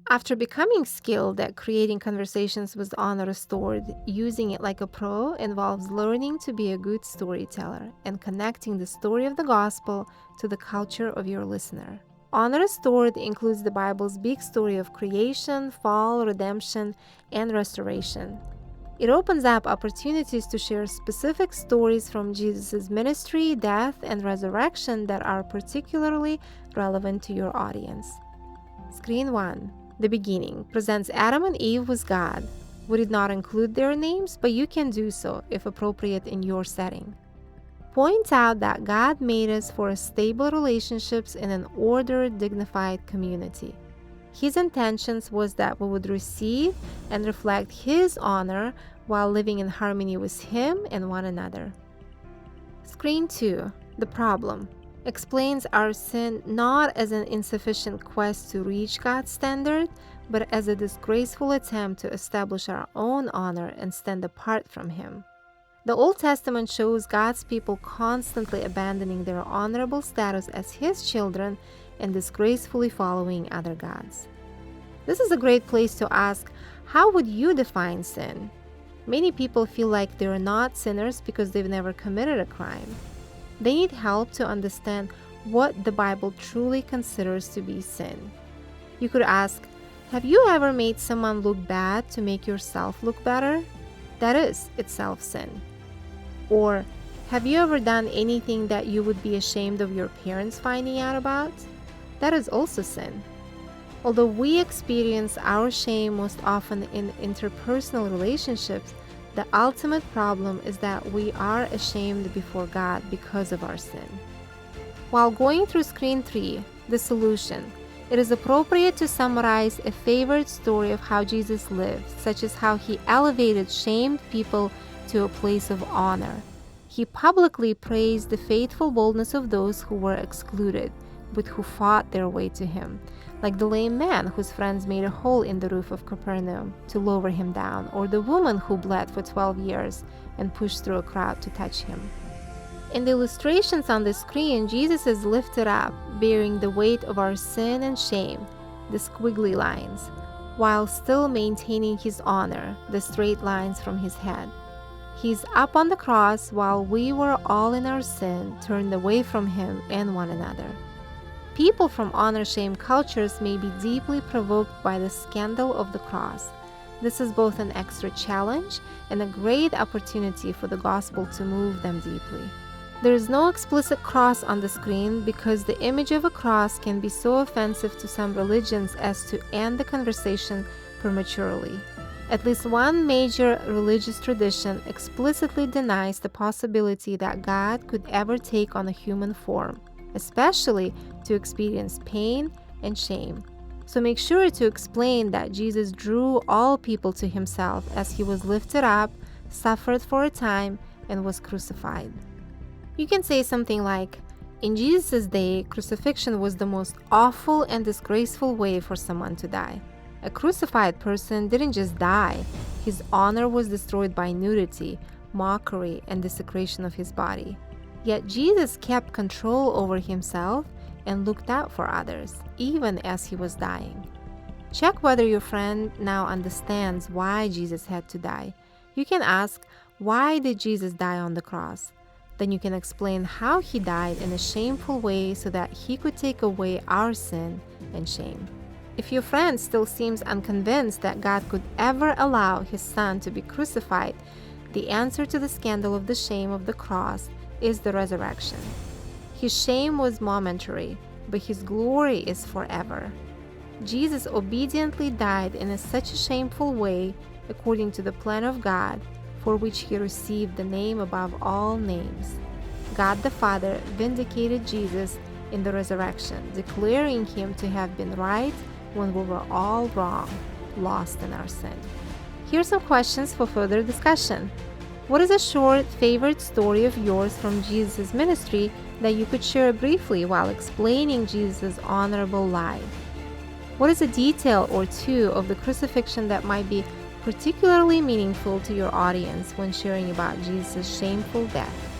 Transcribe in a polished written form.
After becoming skilled at creating conversations with honor restored, using it like a pro involves learning to be a good storyteller and connecting the story of the gospel to the culture of your listener. Honor restored includes the Bible's big story of creation, fall, redemption, and restoration. It opens up opportunities to share specific stories from Jesus' ministry, death, and resurrection that are particularly relevant to your audience. Screen 1. The beginning presents Adam and Eve with God. We did not include their names, but you can do so if appropriate in your setting. Point out that God made us for stable relationships in an ordered, dignified community. His intentions was that we would receive and reflect His honor while living in harmony with Him and one another. Screen 2. The problem explains our sin not as an insufficient quest to reach God's standard, but as a disgraceful attempt to establish our own honor and stand apart from Him. The Old Testament shows God's people constantly abandoning their honorable status as His children and disgracefully following other gods. This is a great place to ask, how would you define sin? Many people feel like they're not sinners because they've never committed a crime. They need help to understand what the Bible truly considers to be sin. You could ask, have you ever made someone look bad to make yourself look better? That is itself sin. Or, have you ever done anything that you would be ashamed of your parents finding out about? That is also sin. Although we experience our shame most often in interpersonal relationships, the ultimate problem is that we are ashamed before God because of our sin. While going through screen 3, the solution, it is appropriate to summarize a favorite story of how Jesus lived, such as how He elevated shamed people to a place of honor. He publicly praised the faithful boldness of those who were excluded, but who fought their way to Him, like the lame man whose friends made a hole in the roof of Capernaum to lower him down, or the woman who bled for 12 years and pushed through a crowd to touch Him. In the illustrations on the screen, Jesus is lifted up, bearing the weight of our sin and shame, the squiggly lines, while still maintaining His honor, the straight lines from His head. He's up on the cross while we were all in our sin, turned away from Him and one another. People from honor-shame cultures may be deeply provoked by the scandal of the cross. This is both an extra challenge and a great opportunity for the gospel to move them deeply. There is no explicit cross on the screen because the image of a cross can be so offensive to some religions as to end the conversation prematurely. At least one major religious tradition explicitly denies the possibility that God could ever take on a human form, especially to experience pain and shame. So make sure to explain that Jesus drew all people to Himself as He was lifted up, suffered for a time, and was crucified. You can say something like, in Jesus' day, crucifixion was the most awful and disgraceful way for someone to die. A crucified person didn't just die, his honor was destroyed by nudity, mockery, and desecration of his body. Yet Jesus kept control over Himself and looked out for others, even as He was dying. Check whether your friend now understands why Jesus had to die. You can ask, why did Jesus die on the cross? Then you can explain how He died in a shameful way so that He could take away our sin and shame. If your friend still seems unconvinced that God could ever allow His Son to be crucified, the answer to the scandal of the shame of the cross is the resurrection. His shame was momentary, but His glory is forever. Jesus obediently died in such a shameful way, according to the plan of God, for which He received the name above all names. God the Father vindicated Jesus in the resurrection, declaring Him to have been right when we were all wrong, lost in our sin. Here are some questions for further discussion. What is a short favorite story of yours from Jesus' ministry that you could share briefly while explaining Jesus' honorable life? What is a detail or two of the crucifixion that might be particularly meaningful to your audience when sharing about Jesus' shameful death?